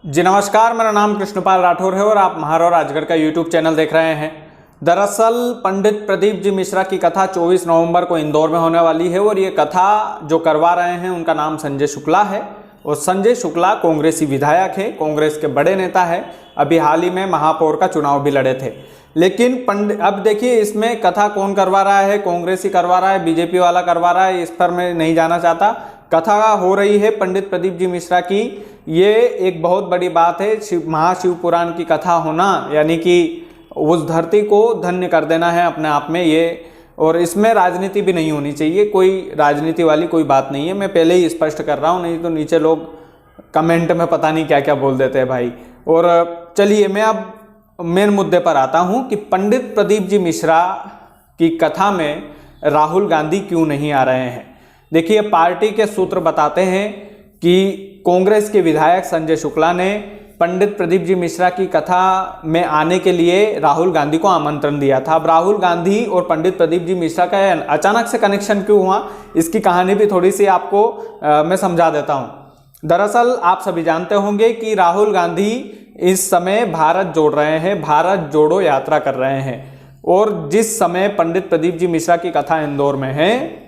जी नमस्कार, मेरा नाम कृष्णपाल राठौर है और आप महार और राजगढ़ का यूट्यूब चैनल देख रहे हैं। दरअसल पंडित प्रदीप जी मिश्रा की कथा 24 नवंबर को इंदौर में होने वाली है और ये कथा जो करवा रहे हैं उनका नाम संजय शुक्ला है। और संजय शुक्ला कांग्रेसी विधायक है, कांग्रेस के बड़े नेता है। अभी हाल ही में महापौर का चुनाव भी लड़े थे। लेकिन अब देखिए इसमें कथा कौन करवा रहा है, कांग्रेसी करवा रहा है, बीजेपी वाला करवा रहा है, इस पर मैं नहीं जाना चाहता। कथा हो रही है पंडित प्रदीप जी मिश्रा की। ये एक बहुत बड़ी बात है। महाशिव पुराण की कथा होना यानी कि उस धरती को धन्य कर देना है अपने आप में ये। और इसमें राजनीति भी नहीं होनी चाहिए, कोई राजनीति वाली कोई बात नहीं है। मैं पहले ही स्पष्ट कर रहा हूँ, नहीं तो नीचे लोग कमेंट में पता नहीं क्या क्या बोल देते हैं भाई। और चलिए मैं अब मेन मुद्दे पर आता हूँ कि पंडित प्रदीप जी मिश्रा की कथा में राहुल गांधी क्यों नहीं आ रहे हैं। देखिए पार्टी के सूत्र बताते हैं कि कांग्रेस के विधायक संजय शुक्ला ने पंडित प्रदीप जी मिश्रा की कथा में आने के लिए राहुल गांधी को आमंत्रण दिया था। अब राहुल गांधी और पंडित प्रदीप जी मिश्रा का अचानक से कनेक्शन क्यों हुआ, इसकी कहानी भी थोड़ी सी आपको मैं समझा देता हूं। दरअसल आप सभी जानते होंगे कि राहुल गांधी इस समय भारत जोड़ रहे हैं, भारत जोड़ो यात्रा कर रहे हैं। और जिस समय पंडित प्रदीप जी मिश्रा की कथा इंदौर में है,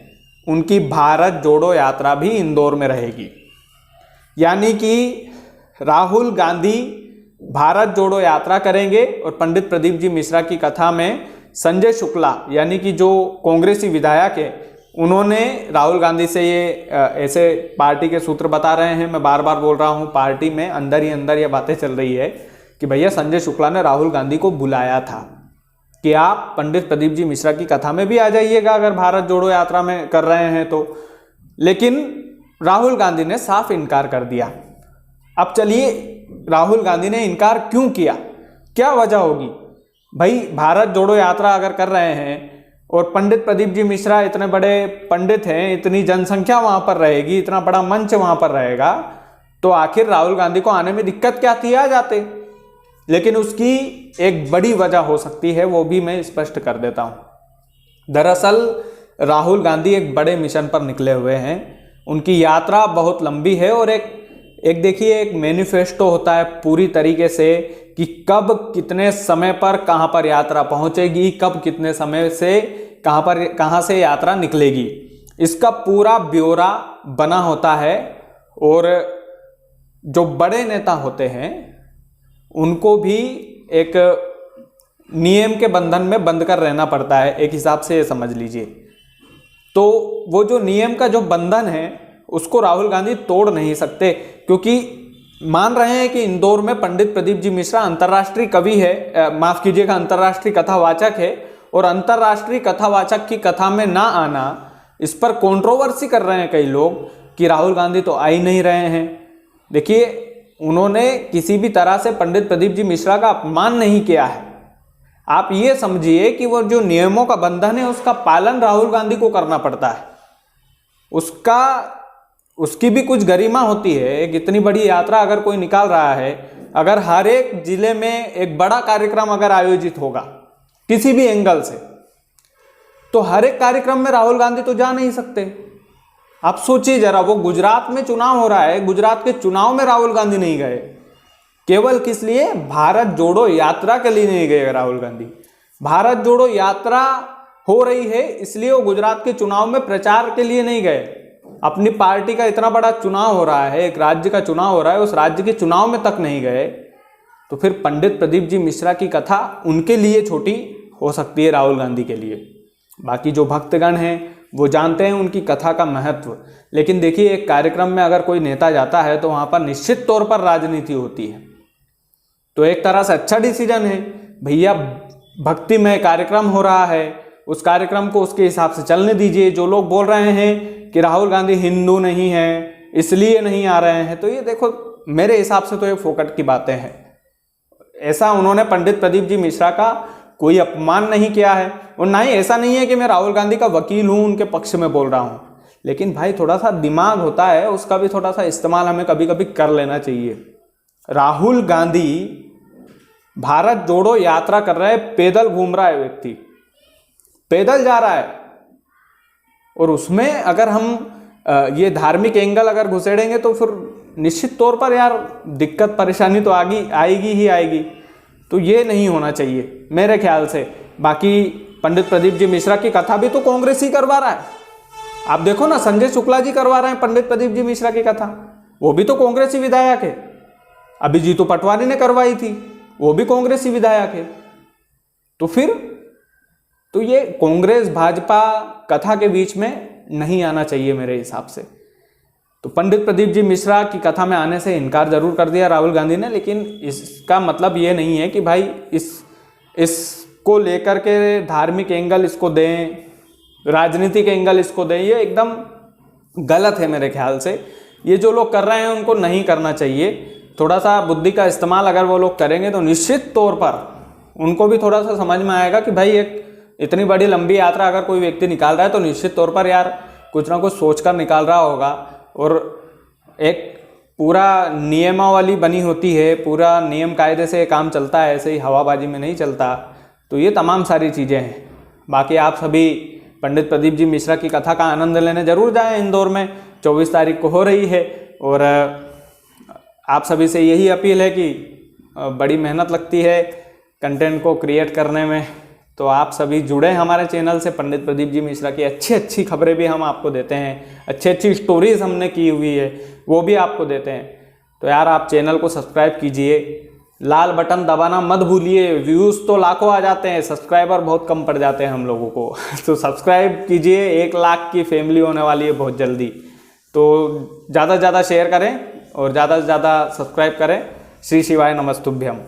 उनकी भारत जोड़ो यात्रा भी इंदौर में रहेगी। यानी कि राहुल गांधी भारत जोड़ो यात्रा करेंगे और पंडित प्रदीप जी मिश्रा की कथा में संजय शुक्ला यानी कि जो कांग्रेसी विधायक है, उन्होंने राहुल गांधी से ये ऐसे पार्टी के सूत्र बता रहे हैं। मैं बार बार बोल रहा हूँ, पार्टी में अंदर ही अंदर ये बातें चल रही है कि भैया संजय शुक्ला ने राहुल गांधी को बुलाया था कि आप पंडित प्रदीप जी मिश्रा की कथा में भी आ जाइएगा अगर भारत जोड़ो यात्रा में कर रहे हैं तो। लेकिन राहुल गांधी ने साफ इनकार कर दिया। अब चलिए राहुल गांधी ने इनकार क्यों किया, क्या वजह होगी भाई। भारत जोड़ो यात्रा अगर कर रहे हैं और पंडित प्रदीप जी मिश्रा इतने बड़े पंडित हैं, इतनी जनसंख्या वहां पर रहेगी, इतना बड़ा मंच वहां पर रहेगा, तो आखिर राहुल गांधी को आने में दिक्कत क्या थी, आ जाते। लेकिन उसकी एक बड़ी वजह हो सकती है, वो भी मैं स्पष्ट कर देता हूं। दरअसल राहुल गांधी एक बड़े मिशन पर निकले हुए हैं। उनकी यात्रा बहुत लंबी है और एक देखिए एक मैनिफेस्टो होता है पूरी तरीके से कि कब कितने समय पर कहां पर यात्रा पहुंचेगी, कब कितने समय से कहां से यात्रा निकलेगी, इसका पूरा ब्यौरा बना होता है। और जो बड़े नेता होते हैं उनको भी एक नियम के बंधन में बंध कर रहना पड़ता है, एक हिसाब से ये समझ लीजिए। तो वो जो नियम का जो बंधन है उसको राहुल गांधी तोड़ नहीं सकते, क्योंकि मान रहे हैं कि इंदौर में पंडित प्रदीप जी मिश्रा अंतर्राष्ट्रीय कवि है, माफ कीजिएगा अंतर्राष्ट्रीय कथावाचक है। और अंतर्राष्ट्रीय कथावाचक की कथा में ना आना, इस पर कंट्रोवर्सी कर रहे हैं कई लोग कि राहुल गांधी तो आ ही नहीं रहे हैं। देखिए उन्होंने किसी भी तरह से पंडित प्रदीप जी मिश्रा का अपमान नहीं किया है। आप ये समझिए कि वो जो नियमों का बंधन है उसका पालन राहुल गांधी को करना पड़ता है। उसकी भी कुछ गरिमा होती है। एक इतनी बड़ी यात्रा अगर कोई निकाल रहा है, अगर हर एक जिले में एक बड़ा कार्यक्रम अगर आयोजित होगा किसी भी एंगल से, तो हर एक कार्यक्रम में राहुल गांधी तो जा नहीं सकते। आप सोचिए जरा, वो गुजरात में चुनाव हो रहा है, गुजरात के चुनाव में राहुल गांधी नहीं गए। केवल किस लिए? भारत जोड़ो यात्रा के लिए नहीं गए राहुल गांधी। भारत जोड़ो यात्रा हो रही है इसलिए वो गुजरात के चुनाव में प्रचार के लिए नहीं गए। अपनी पार्टी का इतना बड़ा चुनाव हो रहा है, एक राज्य का चुनाव हो रहा है, उस राज्य के चुनाव में तक नहीं गए। तो फिर पंडित प्रदीप जी मिश्रा की कथा उनके लिए छोटी हो सकती है, राहुल गांधी के लिए। बाकी जो भक्तगण हैं वो जानते हैं उनकी कथा का महत्व। लेकिन देखिए एक कार्यक्रम में अगर कोई नेता जाता है तो वहां पर निश्चित तौर पर राजनीति होती है। तो एक तरह से अच्छा डिसीजन है भैया, भक्तिमय कार्यक्रम हो रहा है, उस कार्यक्रम को उसके हिसाब से चलने दीजिए। जो लोग बोल रहे हैं कि राहुल गांधी हिंदू नहीं है इसलिए नहीं आ रहे हैं, तो ये देखो मेरे हिसाब से तो ये फोकट की बातें हैं। ऐसा उन्होंने पंडित प्रदीप जी मिश्रा का कोई अपमान नहीं किया है, और ना ही ऐसा नहीं है कि मैं राहुल गांधी का वकील हूं, उनके पक्ष में बोल रहा हूं। लेकिन भाई थोड़ा सा दिमाग होता है, उसका भी थोड़ा सा इस्तेमाल हमें कभी कभी कर लेना चाहिए। राहुल गांधी भारत जोड़ो यात्रा कर रहा है, पैदल घूम रहा है व्यक्ति, पैदल जा रहा है। और उसमें अगर हम ये धार्मिक एंगल अगर घुसेड़ेंगे तो फिर निश्चित तौर पर यार दिक्कत परेशानी तो आएगी ही आएगी। तो ये नहीं होना चाहिए मेरे ख्याल से। बाकी पंडित प्रदीप जी मिश्रा की कथा भी तो कांग्रेस ही करवा रहा है। आप देखो ना, संजय शुक्ला जी करवा रहे हैं पंडित प्रदीप जी मिश्रा की कथा, वो भी तो कांग्रेसी विधायक है। अभी जीतू पटवारी ने करवाई थी, वो भी कांग्रेसी विधायक है। तो फिर तो ये कांग्रेस भाजपा कथा के बीच में नहीं आना चाहिए मेरे हिसाब से। तो पंडित प्रदीप जी मिश्रा की कथा में आने से इनकार जरूर कर दिया राहुल गांधी ने, लेकिन इसका मतलब ये नहीं है कि भाई इसको लेकर के धार्मिक एंगल इसको दें, राजनीतिक एंगल इसको दें। ये एकदम गलत है मेरे ख्याल से। ये जो लोग कर रहे हैं उनको नहीं करना चाहिए। थोड़ा सा बुद्धि का इस्तेमाल अगर वो लोग करेंगे तो निश्चित तौर पर उनको भी थोड़ा सा समझ में आएगा कि भाई एक इतनी बड़ी लंबी यात्रा अगर कोई व्यक्ति निकाल रहा है तो निश्चित तौर पर यार कुछ ना कुछ सोच कर निकाल रहा होगा। और एक पूरा नियमावली बनी होती है, पूरा नियम कायदे से काम चलता है, ऐसे ही हवाबाजी में नहीं चलता। तो ये तमाम सारी चीज़ें हैं। बाकी आप सभी पंडित प्रदीप जी मिश्रा की कथा का आनंद लेने जरूर जाएं। इंदौर में 24 तारीख को हो रही है। और आप सभी से यही अपील है कि बड़ी मेहनत लगती है कंटेंट को क्रिएट करने में, तो आप सभी जुड़े हमारे चैनल से। पंडित प्रदीप जी मिश्रा की अच्छी खबरें भी हम आपको देते हैं, अच्छी स्टोरीज हमने की हुई है वो भी आपको देते हैं। तो यार आप चैनल को सब्सक्राइब कीजिए, लाल बटन दबाना मत भूलिए। व्यूज़ तो लाखों आ जाते हैं, सब्सक्राइबर बहुत कम पड़ जाते हैं हम लोगों को। तो सब्सक्राइब कीजिए, 1 लाख की फैमिली होने वाली है बहुत जल्दी। तो ज़्यादा से ज़्यादा शेयर करें और ज़्यादा से ज़्यादा सब्सक्राइब करें। श्री शिवाय नमस्तुभ्यम।